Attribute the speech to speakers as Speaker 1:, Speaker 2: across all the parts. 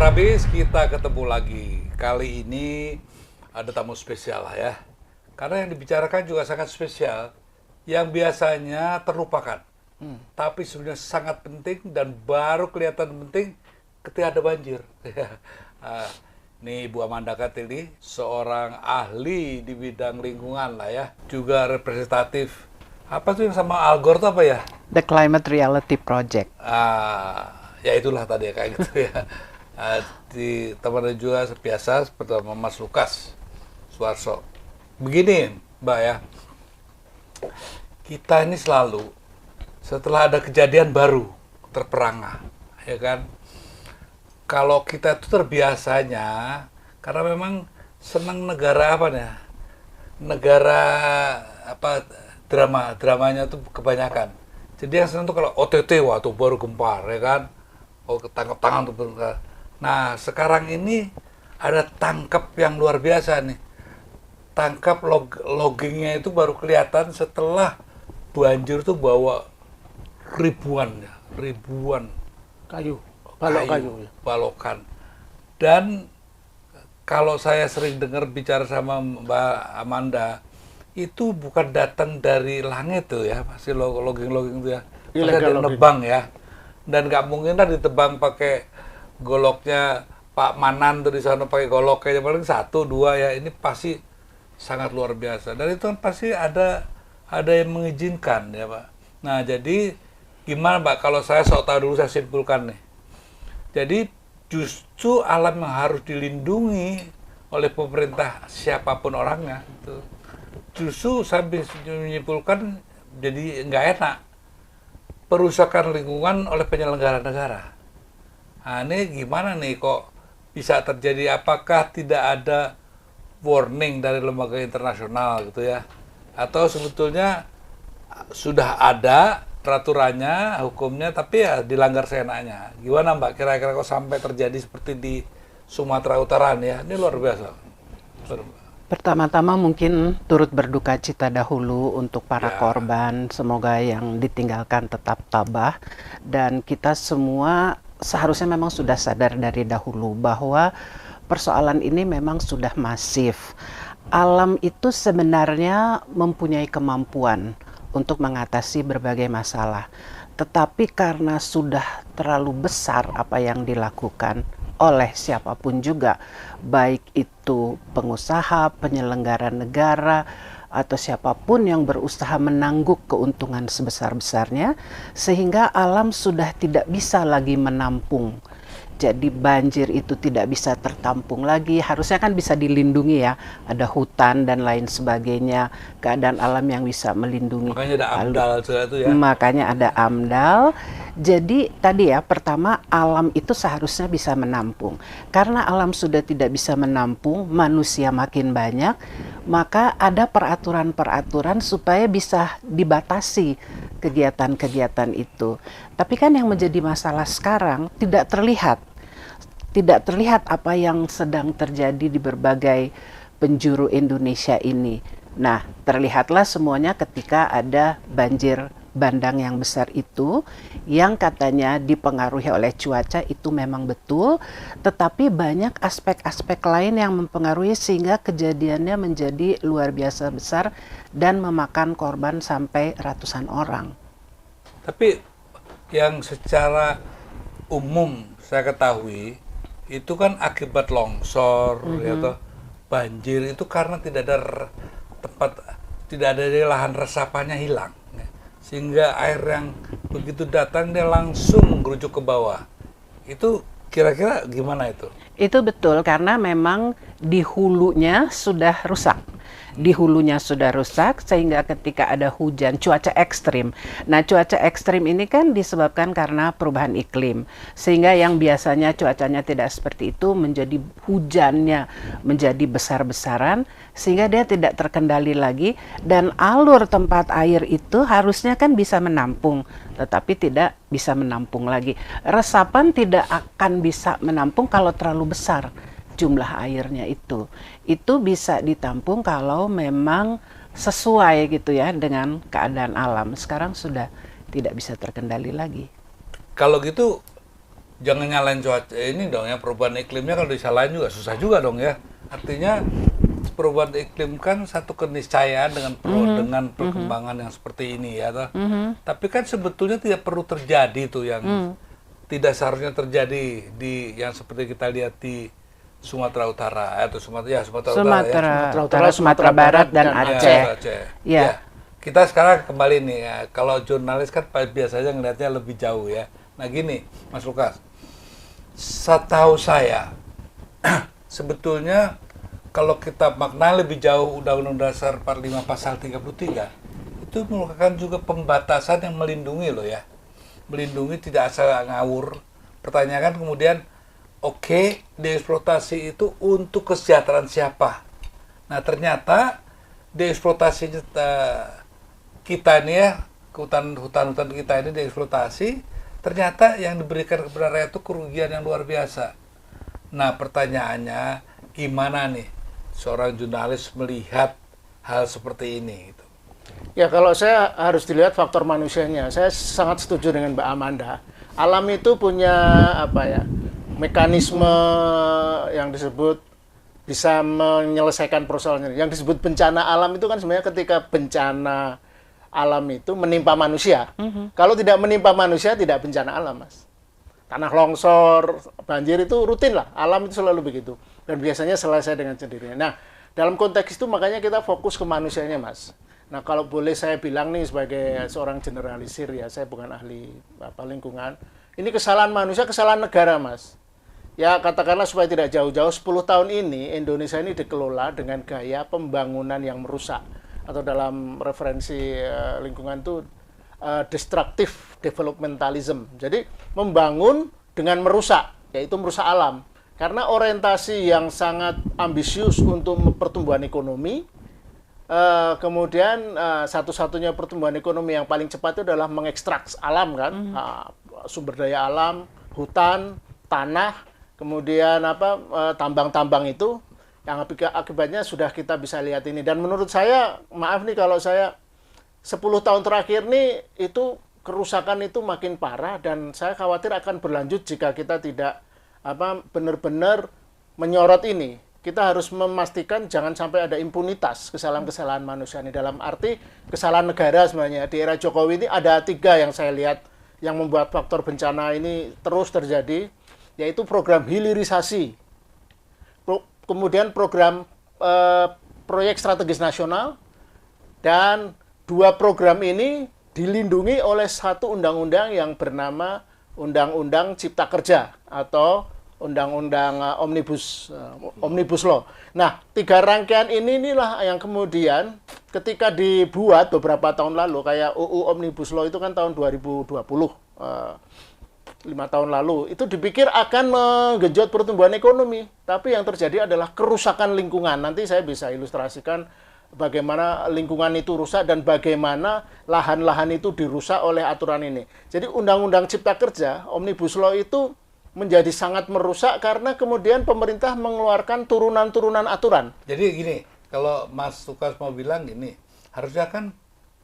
Speaker 1: Barabis, kita ketemu lagi. Kali ini ada tamu spesial lah ya. Karena yang dibicarakan juga sangat spesial, yang biasanya terlupakan. Tapi sebenarnya sangat penting dan baru kelihatan penting ketika ada banjir. Ah, Ini Ibu Amanda Katili, seorang ahli di bidang lingkungan lah ya. Juga representatif. Apa tuh yang sama Al Gore tuh apa ya?
Speaker 2: The Climate Reality Project.
Speaker 1: Ya itulah tadi ya, kayak gitu ya. Di teman juga biasa seperti Mas Lukas Suarso. Begini Mbak ya, kita ini selalu setelah ada kejadian baru terperangah, ya kan? Kalau kita itu terbiasanya, karena memang senang negara apa nih? Negara apa dramanya tuh kebanyakan. Jadi yang senang tuh kalau OTT waktu baru gempar, ya kan? Oh ketangkap tangan tuh. Nah sekarang ini ada tangkap yang luar biasa nih. Tangkap loggingnya itu baru kelihatan setelah banjir tuh bawa ribuan
Speaker 3: Kayu, balok kayu.
Speaker 1: balokan. Dan kalau saya sering dengar bicara sama Mbak Amanda, itu bukan datang dari langit tuh ya, pasti logging tuh ya, pasti
Speaker 3: Illegal
Speaker 1: ada
Speaker 3: logging.
Speaker 1: nebang ya, dan nggak mungkin lah ditebang pakai goloknya Pak Manan tuh di sana pakai goloknya paling 1-2 ya, ini pasti sangat luar biasa, dan itu kan pasti ada yang mengizinkan ya Pak. Nah jadi gimana Pak, kalau saya sok tahu dulu, saya simpulkan nih. Jadi justru alam yang harus dilindungi oleh pemerintah siapapun orangnya itu. Justru saya bisa menyimpulkan jadi nggak enak perusakan lingkungan oleh penyelenggara negara. Nah ini gimana nih kok bisa terjadi? Apakah tidak ada warning dari lembaga internasional gitu ya? Atau sebetulnya sudah ada peraturannya, hukumnya, tapi ya dilanggar seenaknya. Gimana Mbak, kira-kira kok sampai terjadi seperti di Sumatera Utara nih ya? Ini luar biasa.
Speaker 2: Pertama-tama mungkin turut berduka cita dahulu untuk para
Speaker 1: Ya.
Speaker 2: korban. Semoga yang ditinggalkan tetap tabah. Dan kita semua seharusnya memang sudah sadar dari dahulu bahwa persoalan ini memang sudah masif. Alam itu sebenarnya mempunyai kemampuan untuk mengatasi berbagai masalah. Tetapi karena sudah terlalu besar apa yang dilakukan oleh siapapun juga, baik itu pengusaha, penyelenggara negara, atau siapapun yang berusaha menangguk keuntungan sebesar-besarnya, sehingga alam sudah tidak bisa lagi menampung. Jadi banjir itu tidak bisa tertampung lagi, harusnya kan bisa dilindungi ya, ada hutan dan lain sebagainya, keadaan alam yang bisa melindungi.
Speaker 1: Makanya ada AMDAL juga itu ya.
Speaker 2: Makanya ada AMDAL. Jadi tadi ya, pertama alam itu seharusnya bisa menampung. Karena alam sudah tidak bisa menampung, manusia makin banyak, maka ada peraturan-peraturan supaya bisa dibatasi kegiatan-kegiatan itu. Tapi kan yang menjadi masalah sekarang tidak terlihat. Tidak terlihat apa yang sedang terjadi di berbagai penjuru Indonesia ini. Nah, terlihatlah semuanya ketika ada banjir bandang yang besar itu, yang katanya dipengaruhi oleh cuaca, itu memang betul, tetapi banyak aspek-aspek lain yang mempengaruhi sehingga kejadiannya menjadi luar biasa besar dan memakan korban sampai ratusan orang.
Speaker 1: Tapi yang secara umum saya ketahui itu kan akibat longsor, ya toh, banjir itu karena tidak ada tempat, tidak ada lahan resapannya hilang, ya. Sehingga air yang begitu datang dia langsung merujuk ke bawah. Itu kira-kira gimana itu?
Speaker 2: Itu betul, karena memang di hulunya sudah rusak. Di hulunya sudah rusak sehingga ketika ada hujan, cuaca ekstrim. Nah, cuaca ekstrim ini kan disebabkan karena perubahan iklim. Sehingga yang biasanya cuacanya tidak seperti itu menjadi hujannya menjadi besar-besaran sehingga dia tidak terkendali lagi, dan alur tempat air itu harusnya kan bisa menampung, tetapi tidak bisa menampung lagi. Resapan tidak akan bisa menampung kalau terlalu besar jumlah airnya itu bisa ditampung kalau memang sesuai gitu ya dengan keadaan alam. Sekarang sudah tidak bisa terkendali lagi.
Speaker 1: Kalau gitu jangan nyalain cuaca ini dong ya, perubahan iklimnya kalau disalahin juga susah juga dong ya. Artinya perubahan iklim kan satu keniscayaan dengan perkembangan yang seperti ini ya toh. Tapi kan sebetulnya tidak perlu terjadi tuh yang tidak seharusnya terjadi di yang seperti kita lihat di Sumatera Utara atau Sumatera
Speaker 2: Utara, Sumatera Barat dan Aceh.
Speaker 1: Ya. Kita sekarang kembali nih ya. Kalau jurnalis kan biasanya ngelihatnya lebih jauh ya. Nah gini, Mas Lukas. Setahu saya sebetulnya kalau kita makna lebih jauh Undang-Undang Dasar 45 Pasal 33 itu merupakan juga pembatasan yang melindungi loh ya. Melindungi tidak asal ngawur. Pertanyaan kemudian oke, dieksploitasi itu untuk kesejahteraan siapa? Nah ternyata dieksploitasi kita ini ya, hutan-hutan kita ini dieksploitasi, ternyata yang diberikan kepada rakyat itu kerugian yang luar biasa. Nah pertanyaannya, gimana nih seorang jurnalis melihat hal seperti ini? Gitu.
Speaker 3: Ya kalau saya harus dilihat faktor manusianya. Saya sangat setuju dengan Mbak Amanda. Alam itu punya mekanisme yang disebut bisa menyelesaikan persoalan. Yang disebut bencana alam itu kan sebenarnya ketika bencana alam itu menimpa manusia. Kalau tidak menimpa manusia tidak bencana alam, Mas. Tanah longsor, banjir itu rutin lah. Alam itu selalu begitu. Dan biasanya selesai dengan sendirinya. Nah, dalam konteks itu makanya kita fokus ke manusianya, Mas. Nah, kalau boleh saya bilang nih sebagai seorang generalisir ya, saya bukan ahli lingkungan. Ini kesalahan manusia, kesalahan negara, Mas. Ya, katakanlah supaya tidak jauh-jauh, 10 tahun ini Indonesia ini dikelola dengan gaya pembangunan yang merusak. Atau dalam referensi lingkungan itu destructive developmentalism. Jadi membangun dengan merusak, yaitu merusak alam. Karena orientasi yang sangat ambisius untuk pertumbuhan ekonomi, kemudian satu-satunya pertumbuhan ekonomi yang paling cepat itu adalah mengekstrak alam kan, sumber daya alam, hutan, tanah, kemudian tambang-tambang itu yang akibatnya sudah kita bisa lihat ini. Dan menurut saya, maaf nih kalau saya 10 tahun terakhir nih itu kerusakan itu makin parah dan saya khawatir akan berlanjut jika kita tidak benar-benar menyorot ini. Kita harus memastikan jangan sampai ada impunitas kesalahan-kesalahan manusia ini. Dalam arti kesalahan negara sebenarnya. Di era Jokowi ini ada 3 yang saya lihat yang membuat faktor bencana ini terus terjadi, yaitu program hilirisasi, kemudian program proyek strategis nasional, dan 2 program ini dilindungi oleh satu undang-undang yang bernama Undang-Undang Cipta Kerja atau Undang-Undang Omnibus Law. Nah, 3 rangkaian inilah yang kemudian ketika dibuat beberapa tahun lalu, kayak UU Omnibus Law itu kan tahun 2020, 5 tahun lalu, itu dipikir akan menggenjot pertumbuhan ekonomi. Tapi yang terjadi adalah kerusakan lingkungan. Nanti saya bisa ilustrasikan bagaimana lingkungan itu rusak dan bagaimana lahan-lahan itu dirusak oleh aturan ini. Jadi Undang-Undang Cipta Kerja, Omnibus Law itu menjadi sangat merusak karena kemudian pemerintah mengeluarkan turunan-turunan aturan.
Speaker 1: Jadi gini, kalau Mas Lukas mau bilang gini, harusnya kan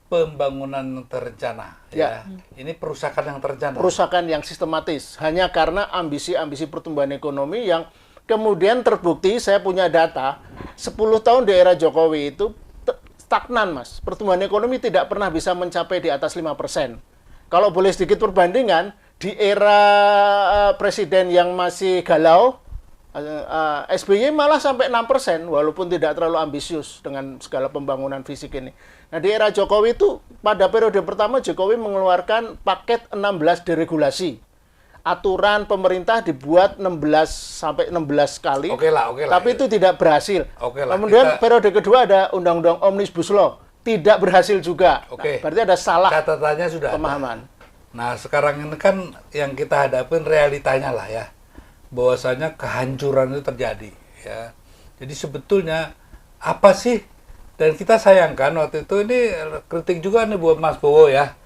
Speaker 1: pembangunan terencana, ya. Ini perusakan yang terencana.
Speaker 3: Perusakan yang sistematis, hanya karena ambisi-ambisi pertumbuhan ekonomi yang kemudian terbukti. Saya punya data, 10 tahun di era Jokowi itu stagnan, Mas. Pertumbuhan ekonomi tidak pernah bisa mencapai di atas 5%. Kalau boleh sedikit perbandingan, di era presiden yang masih galau, SBY malah sampai 6%, walaupun tidak terlalu ambisius dengan segala pembangunan fisik ini. Nah, di era Jokowi itu, pada periode pertama Jokowi mengeluarkan paket 16 deregulasi. Aturan pemerintah dibuat 16 kali,
Speaker 1: Oke lah.
Speaker 3: tapi itu tidak berhasil. Kemudian periode kedua ada Undang-Undang Omnibus Law, tidak berhasil juga. Nah, berarti ada salah
Speaker 1: catatannya sudah
Speaker 3: pemahaman.
Speaker 1: Nah, sekarang ini kan yang kita hadapin realitanya lah ya, bahwasanya kehancuran itu terjadi ya. Jadi sebetulnya apa sih, dan kita sayangkan waktu itu, ini kritik juga nih buat Mas Bowo ya.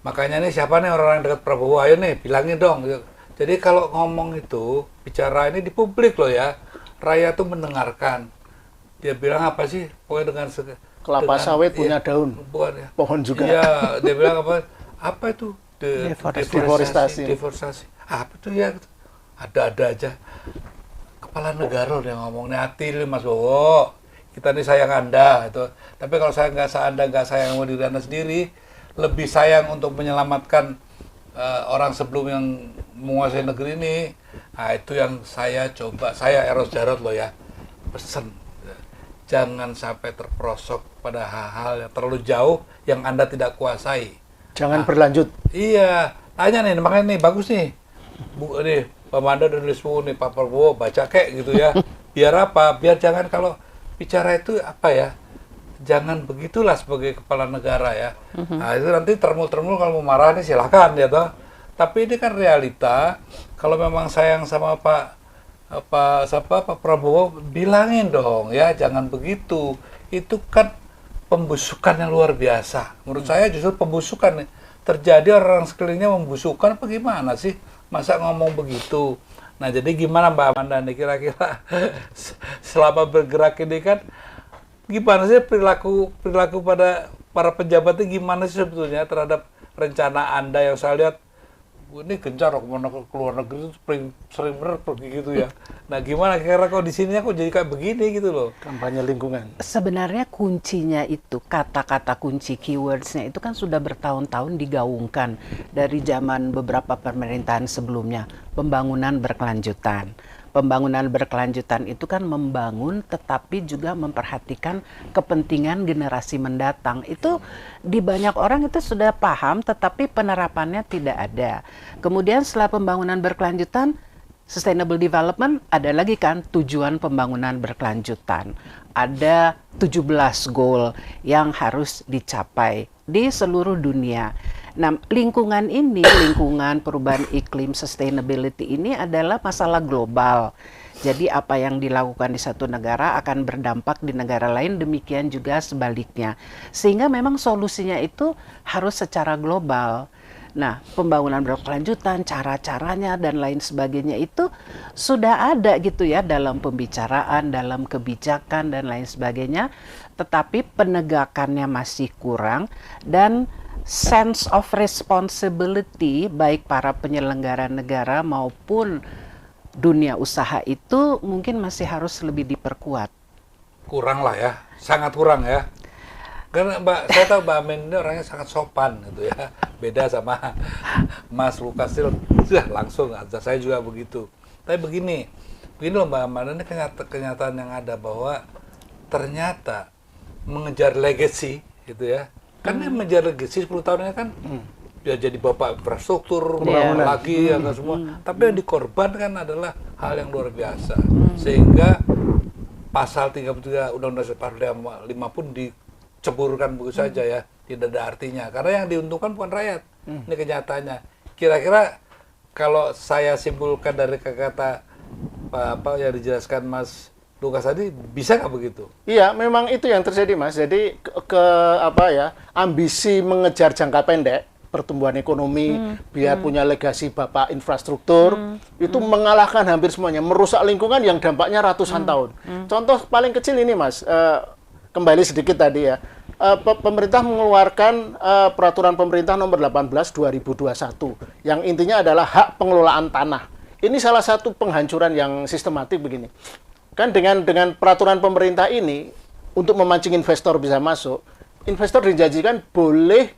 Speaker 1: Makanya nih siapa nih orang-orang dekat Prabowo, ayo nih bilangin dong. Jadi kalau ngomong itu, bicara ini di publik loh ya, rakyat tuh mendengarkan. Dia bilang apa sih, pokoknya dengan
Speaker 3: kelapa sawit punya daun,
Speaker 1: bukan, ya.
Speaker 3: Pohon juga.
Speaker 1: Iya, dia bilang apa itu? Deforestasi. Apa tuh ya? Ada-ada aja. Kepala negara loh yang ngomong, hati nih Mas Bowo. Kita nih sayang Anda itu. Tapi kalau Anda nggak sayang sama diri Anda sendiri, lebih sayang untuk menyelamatkan orang sebelum yang menguasai negeri ini. Nah, itu yang saya coba, saya Eros Jarot loh ya, pesen. Jangan sampai terperosok pada hal-hal yang terlalu jauh yang Anda tidak kuasai.
Speaker 3: Jangan berlanjut.
Speaker 1: Iya, tanya nih, makanya nih bagus nih. Nih, Pak Manda dan Lismu nih, Pak Prabowo baca kek gitu ya. Biar apa? Biar jangan kalau bicara itu apa ya? Jangan begitulah sebagai kepala negara ya. Nah, itu nanti termul-termul kalau mau marah nih silakan ya toh. Tapi ini kan realita. Kalau memang sayang sama Pak Prabowo, bilangin dong ya, jangan begitu. Itu kan pembusukan yang luar biasa. Menurut saya justru pembusukan nih. Terjadi orang sekelilingnya membusukkan apa gimana sih? Masa ngomong begitu? Nah, jadi gimana Mbak Amanda nih kira-kira selama bergerak ini kan gimana sih perilaku pada para pejabatnya gimana sih sebetulnya terhadap rencana Anda yang saya lihat ini gencar kemana ke luar negeri itu sering bener pergi gitu ya. Nah gimana kira-kira kok di sini kok jadi kayak begini gitu loh.
Speaker 3: Kampanye lingkungan.
Speaker 2: Sebenarnya kuncinya itu, kata-kata kunci keywordsnya itu kan sudah bertahun-tahun digaungkan dari zaman beberapa pemerintahan sebelumnya. Pembangunan berkelanjutan. Pembangunan berkelanjutan itu kan membangun tetapi juga memperhatikan kepentingan generasi mendatang. Itu di banyak orang itu sudah paham tetapi penerapannya tidak ada. Kemudian setelah pembangunan berkelanjutan, sustainable development ada lagi kan tujuan pembangunan berkelanjutan. Ada 17 goal yang harus dicapai di seluruh dunia. Nah, lingkungan ini, lingkungan perubahan iklim, sustainability ini adalah masalah global. Jadi apa yang dilakukan di satu negara akan berdampak di negara lain, demikian juga sebaliknya. Sehingga memang solusinya itu harus secara global. Nah, pembangunan berkelanjutan, cara-caranya dan lain sebagainya itu sudah ada gitu ya dalam pembicaraan, dalam kebijakan dan lain sebagainya. Tetapi penegakannya masih kurang dan sense of responsibility baik para penyelenggara negara maupun dunia usaha itu mungkin masih harus lebih diperkuat.
Speaker 1: Kurang lah ya, sangat kurang ya. Karena saya tahu Mbak Amin ini orangnya sangat sopan gitu ya. Beda sama Mas Lukas langsung aja, saya juga begitu. Tapi begini loh Mbak Amin, ini kenyataan yang ada bahwa ternyata mengejar legacy gitu ya. Kan dia mengejar legacy 10 tahunnya kan ya jadi bapak infrastruktur, bangun lagi ya kan semua. Tapi yang dikorbankan adalah hal yang luar biasa. Sehingga pasal 33 Undang-Undang 45 pun diceburkan begitu saja ya. Tidak ada artinya. Karena yang diuntungkan bukan rakyat. Ini kenyataannya. Kira-kira kalau saya simpulkan dari kata apa yang dijelaskan Mas Lukas tadi, bisa nggak begitu?
Speaker 3: Iya, memang itu yang terjadi, Mas. Jadi ambisi mengejar jangka pendek, pertumbuhan ekonomi, biar punya legasi bapak infrastruktur, itu mengalahkan hampir semuanya, merusak lingkungan yang dampaknya ratusan tahun. Contoh paling kecil ini, Mas, kembali sedikit tadi ya, pemerintah mengeluarkan peraturan pemerintah nomor 18 2021, yang intinya adalah hak pengelolaan tanah. Ini salah satu penghancuran yang sistematik begini. Kan dengan peraturan pemerintah ini, untuk memancing investor bisa masuk, investor dijanjikan boleh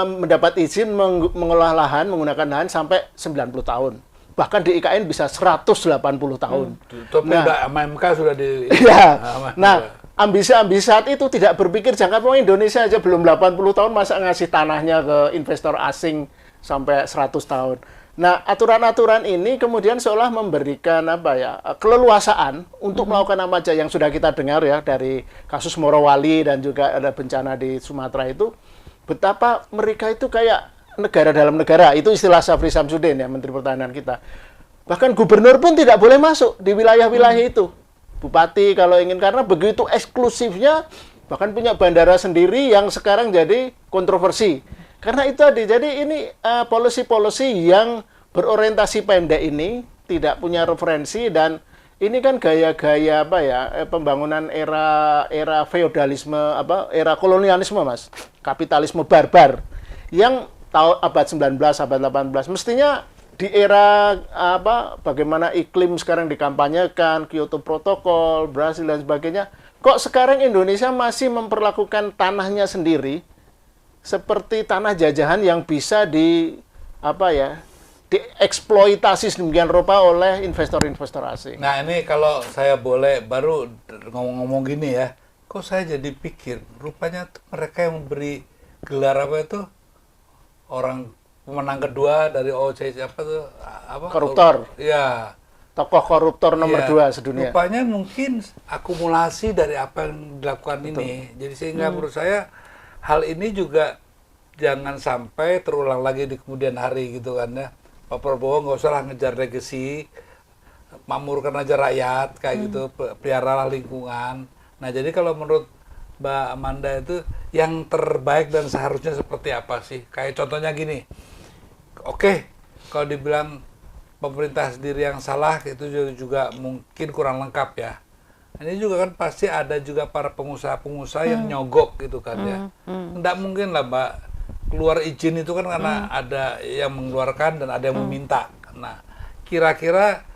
Speaker 3: mendapat izin mengolah lahan, menggunakan lahan sampai 90 tahun. Bahkan di IKN bisa 180 tahun.
Speaker 1: Tapi MK sudah di...
Speaker 3: Iya. Nah, ambisi-ambisi saat itu tidak berpikir jangka panjang. Indonesia aja belum 80 tahun, masa ngasih tanahnya ke investor asing sampai 100 tahun. Nah, aturan-aturan ini kemudian seolah memberikan keleluasaan untuk melakukan apa aja yang sudah kita dengar ya dari kasus Morowali dan juga ada bencana di Sumatera itu, betapa mereka itu kayak negara dalam negara. Itu istilah Syafri Samsudin ya, Menteri Pertahanan kita. Bahkan gubernur pun tidak boleh masuk di wilayah-wilayah itu. Bupati kalau ingin, karena begitu eksklusifnya, bahkan punya bandara sendiri yang sekarang jadi kontroversi. Karena itu tadi, jadi ini policy-policy yang berorientasi pendek ini tidak punya referensi, dan ini kan gaya-gaya pembangunan era feodalisme, era kolonialisme, Mas, kapitalisme barbar yang tahun abad 19, abad 18. Mestinya di era bagaimana iklim sekarang dikampanyekan, Kyoto Protocol, Brasil dan sebagainya, kok sekarang Indonesia masih memperlakukan tanahnya sendiri seperti tanah jajahan yang bisa dieksploitasi sedemikian rupa oleh investor-investor asing.
Speaker 1: Nah ini kalau saya boleh baru ngomong-ngomong gini ya, kok saya jadi pikir rupanya tuh mereka yang memberi gelar orang pemenang kedua dari OCC
Speaker 3: koruptor.
Speaker 1: Ya.
Speaker 3: Tokoh koruptor nomor 2 sedunia.
Speaker 1: Rupanya mungkin akumulasi dari apa yang dilakukan ini. Jadi sehingga menurut saya hal ini juga jangan sampai terulang lagi di kemudian hari gitu kan ya. Pak Prabowo nggak usah lah ngejar legacy, makmurkan aja rakyat kayak gitu, peliharalah lingkungan. Nah jadi kalau menurut Mbak Amanda itu yang terbaik dan seharusnya seperti apa sih? Kayak contohnya gini, oke, kalau dibilang pemerintah sendiri yang salah itu juga mungkin kurang lengkap ya. Ini juga kan pasti ada juga para pengusaha-pengusaha yang nyogok gitu kan ya. Nggak mungkin lah Mbak keluar izin itu kan karena ada yang mengeluarkan dan ada yang meminta. Nah, kira-kira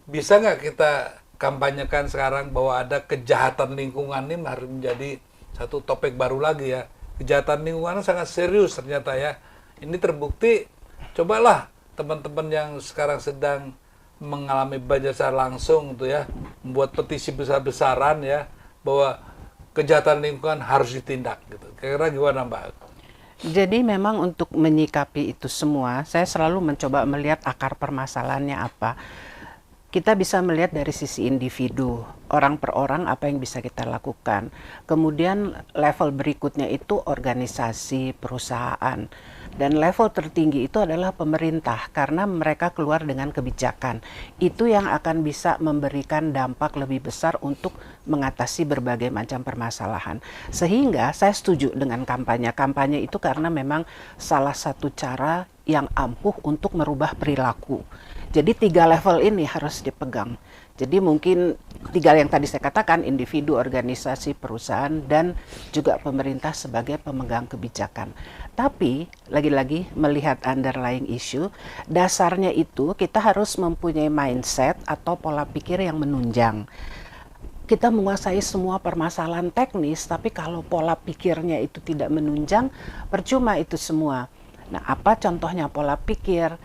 Speaker 1: bisa nggak kita kampanyekan sekarang bahwa ada kejahatan lingkungan ini harus menjadi satu topik baru lagi ya. Kejahatan lingkungan sangat serius ternyata ya. Ini terbukti, cobalah teman-teman yang sekarang sedang mengalami banjir secara langsung tuh ya, membuat petisi besar-besaran ya bahwa kejahatan lingkungan harus ditindak gitu. Kira-kira gimana Mbak?
Speaker 2: Jadi memang untuk menyikapi itu semua, saya selalu mencoba melihat akar permasalahannya apa. Kita bisa melihat dari sisi individu, orang per orang apa yang bisa kita lakukan. Kemudian level berikutnya itu organisasi, perusahaan. Dan level tertinggi itu adalah pemerintah karena mereka keluar dengan kebijakan. Itu yang akan bisa memberikan dampak lebih besar untuk mengatasi berbagai macam permasalahan. Sehingga saya setuju dengan kampanye. Kampanye itu karena memang salah satu cara yang ampuh untuk merubah perilaku. Jadi 3 level ini harus dipegang. Jadi mungkin 3 yang tadi saya katakan, individu, organisasi, perusahaan, dan juga pemerintah sebagai pemegang kebijakan. Tapi lagi-lagi melihat underlying issue, dasarnya itu kita harus mempunyai mindset atau pola pikir yang menunjang. Kita menguasai semua permasalahan teknis, tapi kalau pola pikirnya itu tidak menunjang, percuma itu semua. Nah, apa contohnya pola pikir?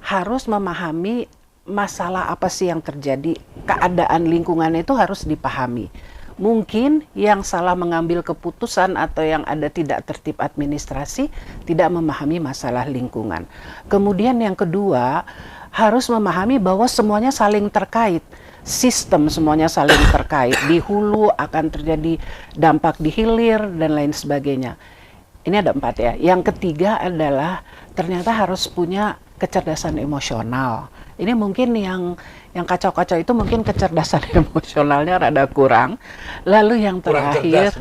Speaker 2: Harus memahami masalah apa sih yang terjadi, keadaan lingkungan itu harus dipahami. Mungkin yang salah mengambil keputusan atau yang ada tidak tertib administrasi tidak memahami masalah lingkungan. Kemudian yang kedua, harus memahami bahwa semuanya saling terkait. Sistem semuanya saling terkait. Di hulu akan terjadi dampak di hilir dan lain sebagainya. Ini ada 4 ya. Yang ketiga adalah ternyata harus punya kecerdasan emosional. Ini mungkin yang kacau-kacau itu mungkin kecerdasan emosionalnya rada kurang. Lalu yang terakhir,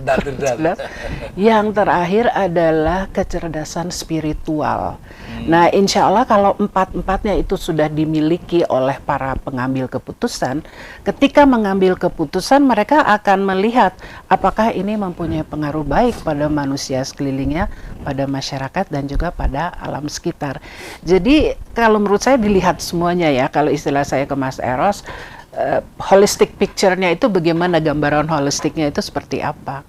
Speaker 2: yang terakhir adalah kecerdasan spiritual. Nah, insya Allah kalau 4-4-nya itu sudah dimiliki oleh para pengambil keputusan, ketika mengambil keputusan mereka akan melihat apakah ini mempunyai pengaruh baik pada manusia sekelilingnya, pada masyarakat dan juga pada alam sekitar. Jadi kalau menurut saya dilihat semuanya ya, kalau istilah saya ke Mas Eros, holistic picture-nya itu bagaimana, gambaran holistiknya itu seperti apa?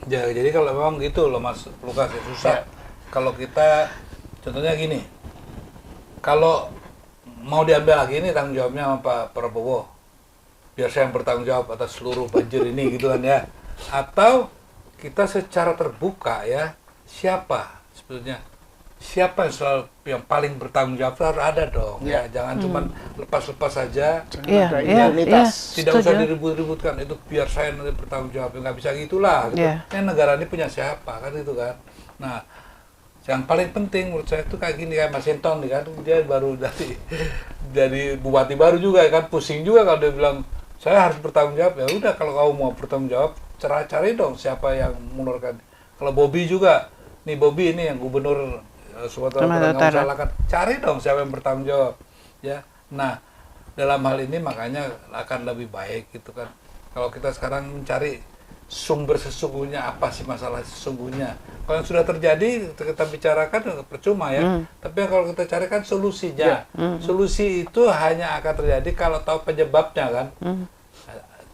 Speaker 1: Ya, jadi kalau memang gitu loh Mas Lukas, ya susah. Kalau kita, contohnya gini, kalau mau diambil lagi ini tanggung jawabnya sama Pak Prabowo, biar saya yang bertanggung jawab atas seluruh banjir ini gitu kan ya. Atau kita secara terbuka ya, siapa sebetulnya? Siapa yang paling bertanggung jawab harus ada dong ya, jangan cuma lepas-lepas saja. Tidak usah diribut-ributkan, itu biar saya nanti bertanggung jawab, nggak bisa gitulah gitu. Negara ini punya siapa kan itu kan. Nah, yang paling penting menurut saya itu kayak gini, kayak Mas Hinton nih kan, dia baru dari bupati baru juga kan, pusing juga kalau dia bilang saya harus bertanggung jawab. Ya udah, kalau kamu mau bertanggung jawab, cari dong siapa yang mengeluarkan. Kalau Bobi juga, nih Bobi ini yang gubernur Sumatera Utara, cari dong siapa yang bertanggung jawab ya. Nah, dalam hal ini makanya akan lebih baik gitu kan kalau kita sekarang mencari sumber sesungguhnya apa sih, masalah sesungguhnya. Kalau yang sudah terjadi kita bicarakan percuma ya. Tapi kalau kita carikan solusinya. Solusi itu hanya akan terjadi kalau tahu penyebabnya kan.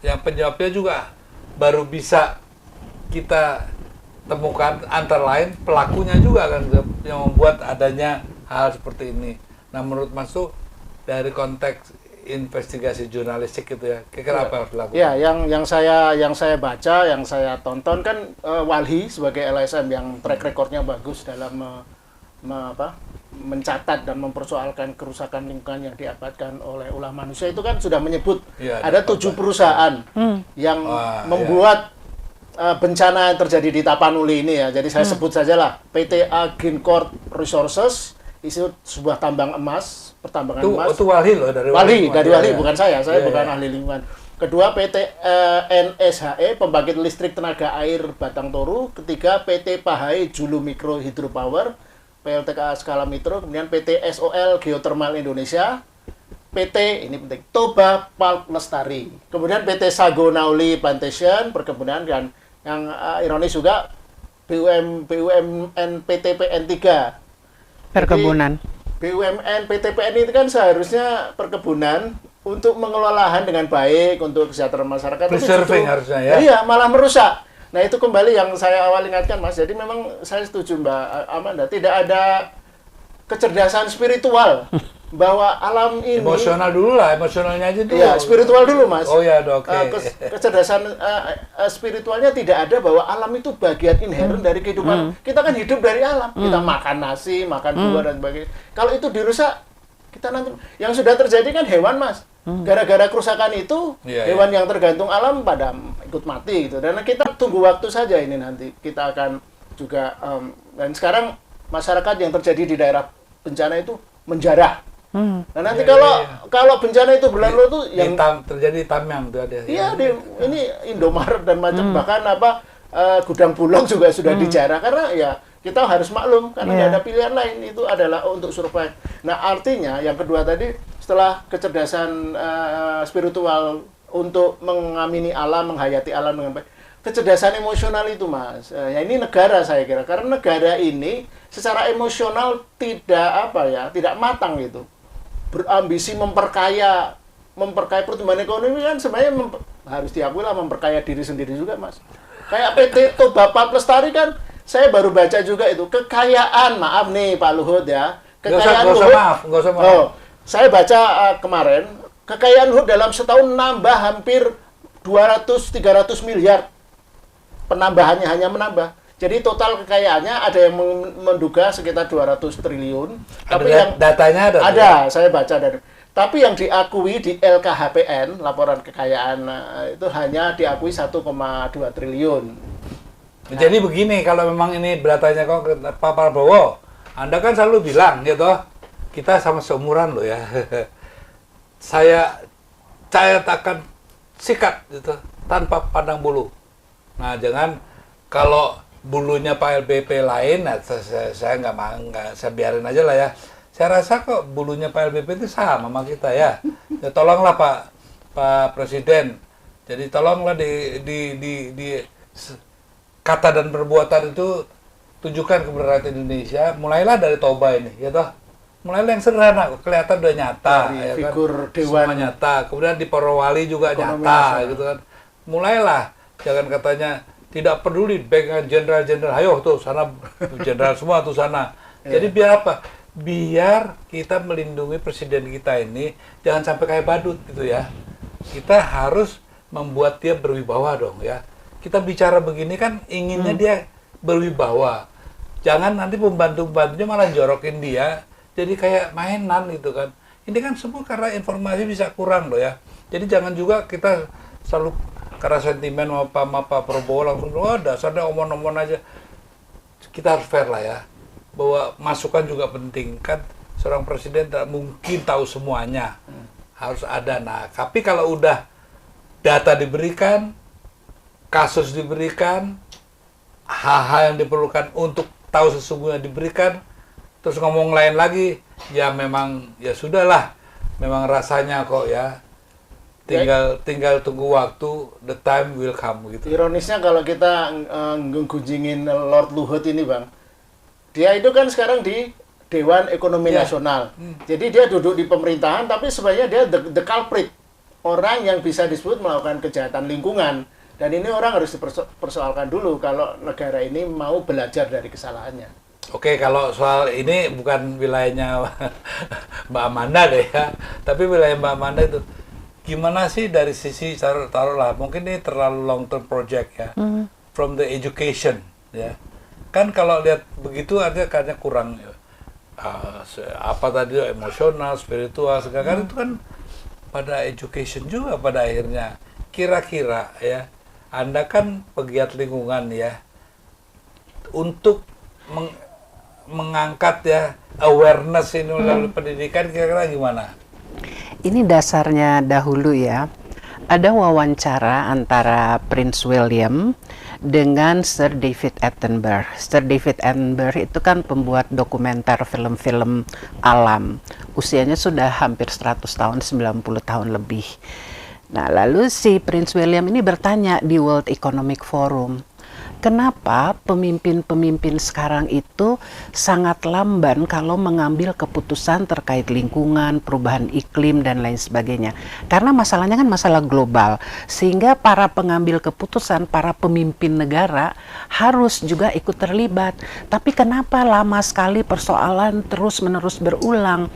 Speaker 1: Yang penyebabnya juga baru bisa kita temukan, antara lain pelakunya juga kan yang membuat adanya hal seperti ini. Nah, menurut Mas tuh dari konteks investigasi jurnalistik itu ya, kira-kira apa yang harus dilakukan?
Speaker 3: Ya, yang saya baca, yang saya tonton kan Walhi sebagai LSM yang track recordnya bagus dalam mencatat dan mempersoalkan kerusakan lingkungan yang diakibatkan oleh ulah manusia itu kan sudah menyebut ada 7 perusahaan yang membuat bencana yang terjadi di Tapanuli ini ya. Jadi saya sebut sajalah PT Agincorp Resources, itu sebuah tambang emas, pertambangan emas.
Speaker 1: Itu Walhi loh, dari
Speaker 3: Walhi, bukan saya bukan ahli lingkungan. Kedua PT NSHE, pembangkit listrik tenaga air Batang Toru. Ketiga PT Pahai Julu Mikro Hydropower, PLTK Skala Mikro. Kemudian PT SOL Geothermal Indonesia, PT ini penting, Toba Pulp Lestari. Kemudian PT Sago Nauli Plantation perkebunan, dan yang ironis juga BUMN PT PN 3
Speaker 2: perkebunan.
Speaker 3: Jadi, BUMN PT PN itu kan seharusnya perkebunan untuk mengelola lahan dengan baik untuk kesejahteraan masyarakat.
Speaker 1: Preserving harusnya ya.
Speaker 3: Iya, malah merusak. Nah, itu kembali yang saya awal ingatkan, Mas. Jadi memang saya setuju Mbak Amanda, tidak ada kecerdasan spiritual bahwa alam ini
Speaker 1: Emosional dulu lah, emosionalnya aja dulu.
Speaker 3: Iya, spiritual dulu, Mas.
Speaker 1: Oh ya, oke.
Speaker 3: Kecerdasan spiritualnya tidak ada, bahwa alam itu bagian inherent dari kehidupan. Kita kan hidup dari alam. Kita makan nasi, makan buah dan sebagainya. Kalau itu dirusak, kita nanti yang sudah terjadi kan hewan, Mas. Gara-gara kerusakan itu, hewan yang tergantung alam pada ikut mati gitu. Dan kita tunggu waktu saja ini nanti. Kita akan juga dan sekarang masyarakat yang terjadi di daerah bencana itu menjarah. Nah, nanti kalau bencana itu berlalu tuh yang
Speaker 1: terjadi Tamyang tuh ada.
Speaker 3: Iya, ini Indomaret dan macam, bahkan gudang Bulog juga sudah dijarah, karena ya kita harus maklum karena nggak ada pilihan lain, itu adalah untuk survive. Nah, artinya yang kedua tadi, setelah kecerdasan spiritual untuk mengamini alam, menghayati alam dengan baik, kecerdasan emosional itu, Mas. Ya ini negara, saya kira, karena negara ini secara emosional tidak tidak matang gitu. Berambisi memperkaya pertumbuhan ekonomi kan sebenarnya harus diakui lah, memperkaya diri sendiri juga, Mas. Kayak PT Toba Pulp Lestari kan, saya baru baca juga itu kekayaan, maaf nih Pak Luhut ya, kekayaan Luhut.
Speaker 1: Nggak usah maaf.
Speaker 3: Oh, saya baca kemarin kekayaan Luhut dalam setahun nambah hampir 200-300 miliar, penambahannya hanya menambah. Jadi total kekayaannya ada yang menduga sekitar 200 triliun. Tapi yang
Speaker 1: datanya
Speaker 3: ada, saya baca dari. Tapi yang diakui di LKHPN, laporan kekayaan itu hanya diakui 1,2 triliun.
Speaker 1: Jadi begini, kalau memang ini datanya kok Pak Prabowo, Anda kan selalu bilang gitu, kita sama seumuran loh ya. saya akan sikat gitu tanpa pandang bulu. Nah, jangan kalau bulunya Pak LBP lain, nah, saya nggak, saya biarin aja lah ya. Saya rasa kok bulunya Pak LBP itu sama kita ya. Ya tolonglah Pak Presiden. Jadi tolonglah di kata dan perbuatan itu tunjukkan kepada rakyat Indonesia. Mulailah dari Toba ini, ya toh. Mulailah yang sederhana, kelihatan udah nyata. Ya
Speaker 3: figur
Speaker 1: kan?
Speaker 3: dewan
Speaker 1: semua nyata. Kemudian di Porowali juga nyata, gitu kan. Mulailah, jangan katanya tidak peduli dengan jenderal-jenderal, ayo tuh sana jenderal semua tuh sana. Jadi biar apa? Biar kita melindungi presiden kita ini jangan sampai kayak badut gitu ya. Kita harus membuat dia berwibawa dong ya. Kita bicara begini kan inginnya dia berwibawa. Jangan nanti pembantu-pembantunya malah jorokin dia. Jadi kayak mainan gitu kan. Ini kan semua karena informasi bisa kurang loh ya. Jadi jangan juga kita selalu karena sentimen sama Pak Prabowo langsung, dasarnya omong-omong aja. Kita harus fair lah ya. Bahwa masukan juga penting. Kan seorang presiden tidak mungkin tahu semuanya. Harus ada. Nah, tapi kalau udah data diberikan, kasus diberikan, hal-hal yang diperlukan untuk tahu sesungguhnya diberikan, terus ngomong lain lagi, ya memang, ya sudahlah. Memang rasanya kok ya, tinggal tunggu waktu, the time will come gitu.
Speaker 3: Ironisnya kalau kita ngunjingin Lord Luhut ini Bang, dia itu kan sekarang di Dewan Ekonomi Nasional. Jadi dia duduk di pemerintahan, tapi sebenarnya dia the culprit, orang yang bisa disebut melakukan kejahatan lingkungan. Dan ini orang harus dipersoalkan dulu kalau negara ini mau belajar dari kesalahannya.
Speaker 1: Oke, kalau soal ini bukan wilayahnya Mbak Amanda deh ya, tapi wilayah Mbak Amanda itu gimana sih dari sisi taruhlah mungkin ini terlalu long term project ya, from the education ya, kan kalau lihat begitu artinya kayaknya kurang apa tadi emosional, spiritual segala kan itu kan pada education juga pada akhirnya. Kira-kira ya, Anda kan pegiat lingkungan ya, untuk mengangkat ya awareness ini melalui pendidikan kira-kira gimana?
Speaker 2: Ini dasarnya dahulu ya, ada wawancara antara Prince William dengan Sir David Attenborough. Sir David Attenborough itu kan pembuat dokumenter film-film alam. Usianya sudah hampir 100 tahun, 90 tahun lebih. Nah, lalu si Prince William ini bertanya di World Economic Forum, kenapa pemimpin-pemimpin sekarang itu sangat lamban kalau mengambil keputusan terkait lingkungan, perubahan iklim, dan lain sebagainya. Karena masalahnya kan masalah global, sehingga para pengambil keputusan, para pemimpin negara harus juga ikut terlibat. Tapi kenapa lama sekali persoalan terus-menerus berulang?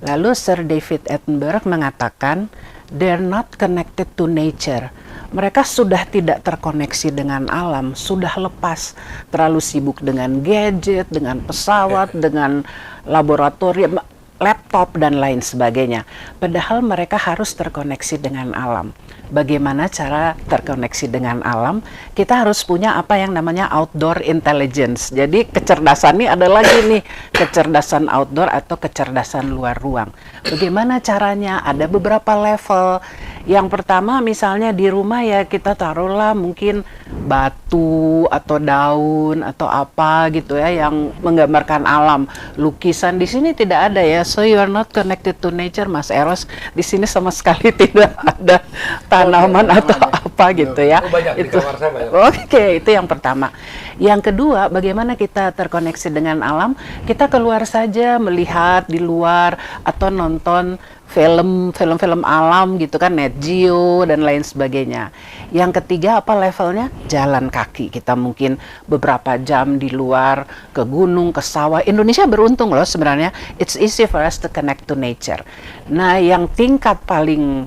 Speaker 2: Lalu Sir David Attenborough mengatakan, they're not connected to nature. Mereka sudah tidak terkoneksi dengan alam, sudah lepas, terlalu sibuk dengan gadget, dengan pesawat, dengan laboratorium, laptop, dan lain sebagainya. Padahal mereka harus terkoneksi dengan alam. Bagaimana cara terkoneksi dengan alam? Kita harus punya apa yang namanya outdoor intelligence. Jadi kecerdasan ini ada lagi nih, kecerdasan outdoor atau kecerdasan luar ruang. Bagaimana caranya? Ada beberapa level. Yang pertama misalnya di rumah ya kita taruhlah mungkin batu atau daun atau apa gitu ya yang menggambarkan alam. Lukisan di sini tidak ada ya. So you are not connected to nature, Mas Eros. Di sini sama sekali tidak ada tanaman atau apa gitu ya.
Speaker 1: Banyak
Speaker 2: itu.
Speaker 1: di kamar saya banyak.
Speaker 2: Oke, itu yang pertama. Yang kedua, bagaimana kita terkoneksi dengan alam? Kita keluar saja melihat di luar atau nonton film-film alam gitu kan, Net Geo dan lain sebagainya. Yang ketiga apa levelnya? Jalan kaki. Kita mungkin beberapa jam di luar, ke gunung, ke sawah. Indonesia beruntung loh sebenarnya. It's easy for us to connect to nature. Nah, yang tingkat paling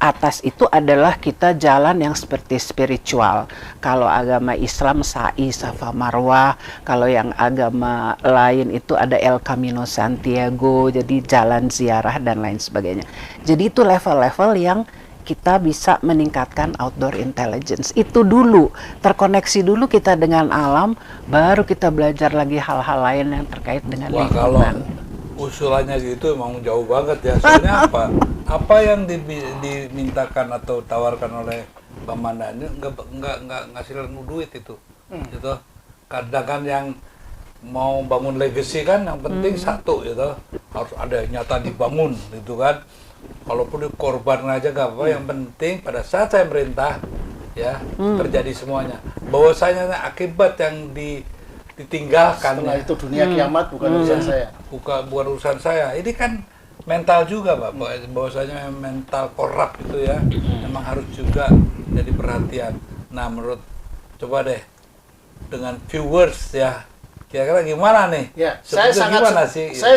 Speaker 2: atas itu adalah kita jalan yang seperti spiritual. Kalau agama Islam sa'i, safa, marwah. Kalau yang agama lain itu ada El Camino Santiago, jadi jalan ziarah dan lain sebagainya. Jadi itu level-level yang kita bisa meningkatkan outdoor intelligence. Itu dulu, terkoneksi dulu kita dengan alam, baru kita belajar lagi hal-hal lain yang terkait dengan lingkungan.
Speaker 1: Usulannya gitu emang jauh banget ya. Soalnya apa? Apa yang dimintakan atau tawarkan oleh Pak Manda ini nggak ngasilin duit itu. Gitu. Kadang kan yang mau bangun legacy kan yang penting satu gitu. Harus ada nyata dibangun gitu kan. Kalaupun dikorban aja nggak apa, yang penting pada saat saya merintah ya terjadi semuanya. Bahwasanya akibat yang ditinggalkan
Speaker 3: setelah itu dunia kiamat bukan urusan saya. Bukan
Speaker 1: urusan saya. Ini kan mental juga Pak, bahwasanya mental korup itu ya memang harus juga jadi perhatian. Nah, menurut coba deh dengan viewers ya, kira-kira gimana nih?
Speaker 3: Ya, saya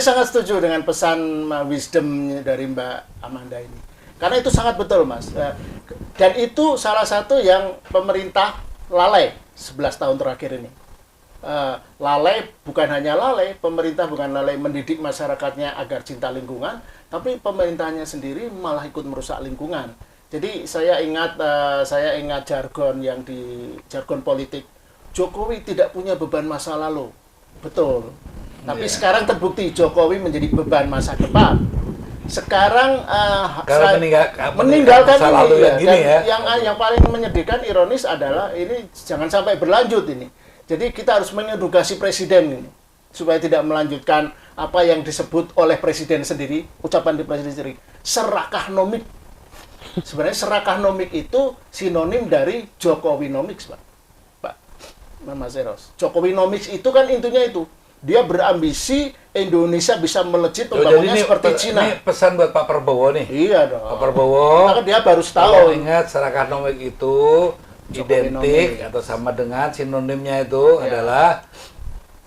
Speaker 3: sangat setuju dengan pesan wisdom dari Mbak Amanda ini. Karena itu sangat betul, Mas. Dan itu salah satu yang pemerintah lalai 11 tahun terakhir ini. Lalai, bukan hanya lalai, pemerintah bukan lalai mendidik masyarakatnya agar cinta lingkungan, tapi pemerintahnya sendiri malah ikut merusak lingkungan. Jadi saya ingat jargon yang di jargon politik, Jokowi tidak punya beban masa lalu, betul. Tapi sekarang terbukti Jokowi menjadi beban masa depan. Sekarang meninggalkan masa lalu yang gini ya. Yang paling menyedihkan, ironis adalah ini jangan sampai berlanjut ini. Jadi kita harus mengedukasi presiden ini supaya tidak melanjutkan apa yang disebut oleh presiden sendiri, ucapan di presiden sendiri, serakah nomik. Sebenarnya serakahnomik itu sinonim dari Jokowinomics, Pak. Pak Mas Eros. Jokowinomics itu kan intinya itu. Dia berambisi Indonesia bisa melejit pembangunnya seperti Cina.
Speaker 1: Ini pesan buat Pak Prabowo nih.
Speaker 3: Iya dong.
Speaker 1: Pak Prabowo.
Speaker 3: Maka dia baru
Speaker 1: Kalau
Speaker 3: setahun.
Speaker 1: ingat serakahnomik itu identik atau sama dengan sinonimnya itu adalah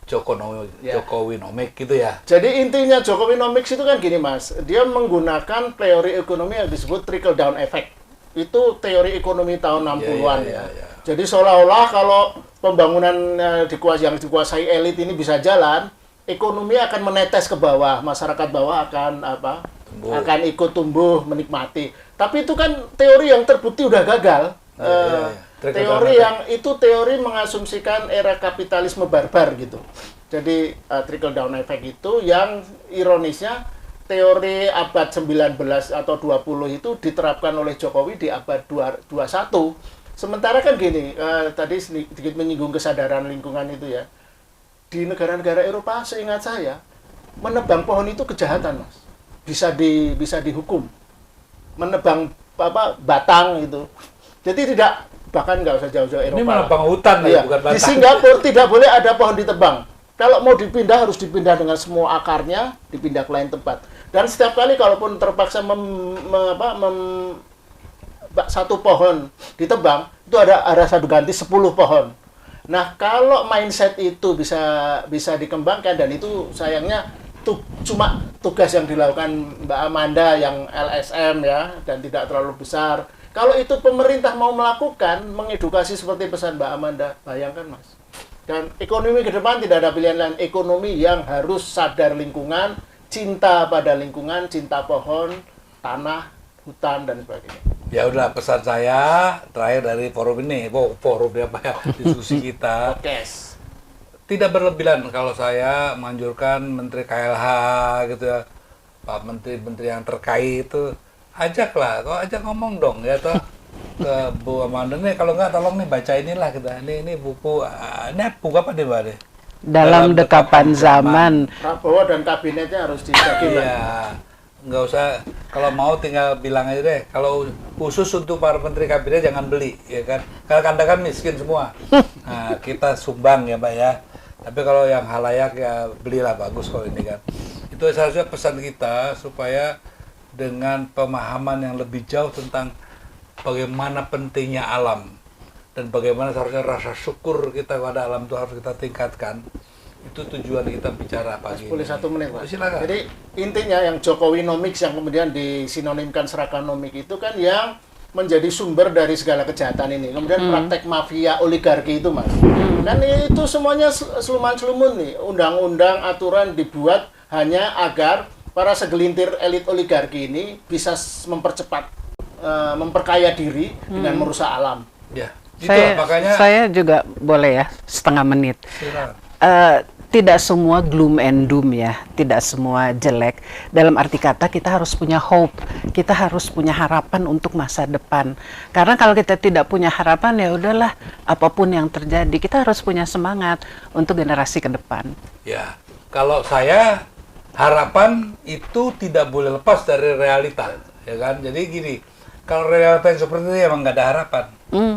Speaker 1: Jokowinomik gitu ya.
Speaker 3: Jadi intinya Jokowinomics itu kan gini Mas, dia menggunakan teori ekonomi yang disebut trickle down effect. Itu teori ekonomi tahun 60-an ya. Jadi seolah-olah kalau pembangunan yang dikuasai elit ini bisa jalan, ekonomi akan menetes ke bawah, masyarakat bawah akan akan ikut tumbuh menikmati. Tapi itu kan teori yang terbukti udah gagal. Teori mengasumsikan era kapitalisme barbar gitu. Jadi trickle down effect itu yang ironisnya teori abad 19 atau 20 itu diterapkan oleh Jokowi di abad 21. Sementara kan gini, tadi sedikit menyinggung kesadaran lingkungan itu ya. Di negara-negara Eropa seingat saya, menebang pohon itu kejahatan, Mas. Bisa dihukum. Menebang batang itu. Jadi bahkan nggak usah jauh-jauh Eropa.
Speaker 1: Ini menebang hutan ya, bukan batang.
Speaker 3: Di Singapura tidak boleh ada pohon ditebang. Kalau mau dipindah harus dipindah dengan semua akarnya, dipindah ke lain tempat. Dan setiap kali kalaupun terpaksa satu pohon ditebang, itu ada satu ganti 10 pohon. Nah, kalau mindset itu bisa dikembangkan, dan itu sayangnya cuma tugas yang dilakukan Mbak Amanda yang LSM ya, dan tidak terlalu besar. Kalau itu pemerintah mau melakukan, mengedukasi seperti pesan Mbak Amanda, bayangkan Mas. Dan ekonomi ke depan tidak ada pilihan lain. Ekonomi yang harus sadar lingkungan, cinta pada lingkungan, cinta pohon, tanah, hutan, dan sebagainya.
Speaker 1: Ya udah, pesan saya terakhir dari forum ini, diskusi kita.
Speaker 3: Podcast.
Speaker 1: Tidak berlebihan kalau saya menganjurkan Menteri KLH gitu ya, Pak Menteri-Menteri yang terkait itu, ajaklah, kok ajak ngomong dong ya toh ke Bu Amanda nih, kalau nggak tolong nih baca inilah kita, ini buku, ini buku apa deh Mbak deh?
Speaker 2: Dalam Dekapan Zaman.
Speaker 3: Prabowo dan kabinetnya harus dijaga.
Speaker 1: Iya, nggak usah, kalau mau tinggal bilang aja deh, kalau khusus untuk para menteri kabinet jangan beli, ya kan? Kalau Anda kan miskin semua, nah kita sumbang ya Pak ya. Tapi kalau yang halayak ya belilah, bagus kok ini kan. Itu seharusnya pesan kita supaya dengan pemahaman yang lebih jauh tentang bagaimana pentingnya alam dan bagaimana seharusnya rasa syukur kita kepada alam itu harus kita tingkatkan. Itu tujuan kita bicara pagi ini.
Speaker 3: Boleh 1 menit Pak.
Speaker 1: Silakan.
Speaker 3: Jadi intinya yang Jokowinomics yang kemudian disinonimkan serakanomik itu kan yang menjadi sumber dari segala kejahatan ini. Kemudian praktek mafia oligarki itu Mas. Dan itu semuanya seluman-selumun nih. Undang-undang, aturan dibuat hanya agar para segelintir elit oligarki ini bisa mempercepat, memperkaya diri dengan merusak alam.
Speaker 1: Ya, itu makanya
Speaker 2: Saya juga boleh ya, setengah menit. Tidak semua gloom and doom ya, tidak semua jelek. Dalam arti kata kita harus punya hope, kita harus punya harapan untuk masa depan. Karena kalau kita tidak punya harapan ya udahlah, apapun yang terjadi kita harus punya semangat untuk generasi ke depan.
Speaker 1: ya, kalau saya harapan itu tidak boleh lepas dari realita, ya kan? Jadi gini, kalau realita yang seperti ini emang nggak ada harapan.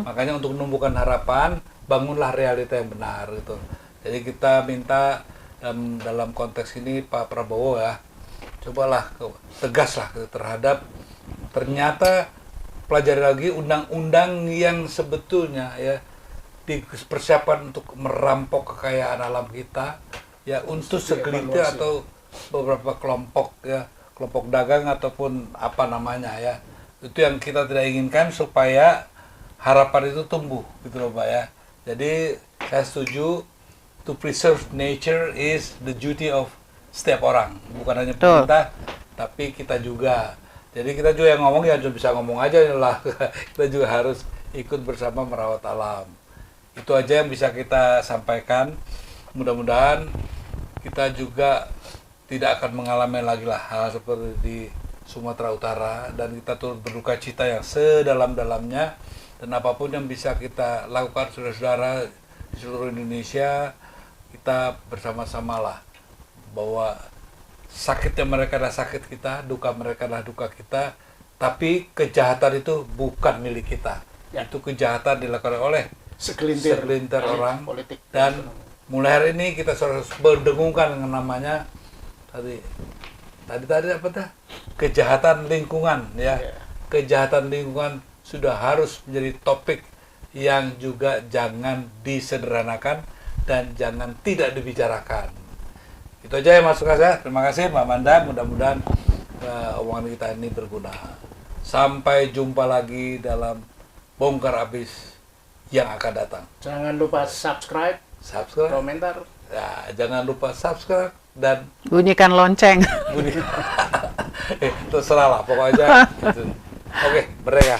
Speaker 1: Makanya untuk menumbuhkan harapan, bangunlah realita yang benar gitu. Jadi kita minta dalam konteks ini Pak Prabowo ya, cobalah tegaslah terhadap, ternyata pelajari lagi undang-undang yang sebetulnya ya dipersiapkan untuk merampok kekayaan alam kita ya untuk segelintir atau beberapa kelompok ya, kelompok dagang ataupun apa namanya ya. Itu yang kita tidak inginkan supaya harapan itu tumbuh gitu loh Pak ya. Jadi saya setuju, to preserve nature is the duty of setiap orang, bukan hanya pemerintah, tapi kita juga. Jadi kita juga yang ngomong ya bisa ngomong aja lah, kita juga harus ikut bersama merawat alam. Itu aja yang bisa kita sampaikan. Mudah-mudahan kita juga tidak akan mengalami lagi lah hal seperti di Sumatera Utara, dan kita turut berduka cita yang sedalam-dalamnya, dan apapun yang bisa kita lakukan saudara-saudara di seluruh Indonesia, kita bersama-sama lah, bahwa sakitnya mereka adalah sakit kita, duka mereka adalah duka kita, Tapi kejahatan itu bukan milik kita.
Speaker 3: Ya.
Speaker 1: Itu kejahatan dilakukan oleh
Speaker 3: segelintir
Speaker 1: orang.
Speaker 3: politik
Speaker 1: Dan mulai hari ini kita harus berdengungkan dengan namanya tadi apa tuh? Kejahatan lingkungan, ya.
Speaker 3: Ya.
Speaker 1: Kejahatan lingkungan sudah harus menjadi topik yang juga jangan disederhanakan dan jangan tidak dibicarakan. Itu aja ya Mas Sukasa. Terima kasih Mbak Manda. Mudah-mudahan omongan kita ini berguna. Sampai jumpa lagi dalam Bongkar Abis yang akan datang.
Speaker 3: Jangan lupa subscribe, komentar.
Speaker 1: Ya, jangan lupa subscribe dan
Speaker 2: Bunyikan lonceng.
Speaker 1: terserah lah pokoknya. Gitu. Oke, mereka.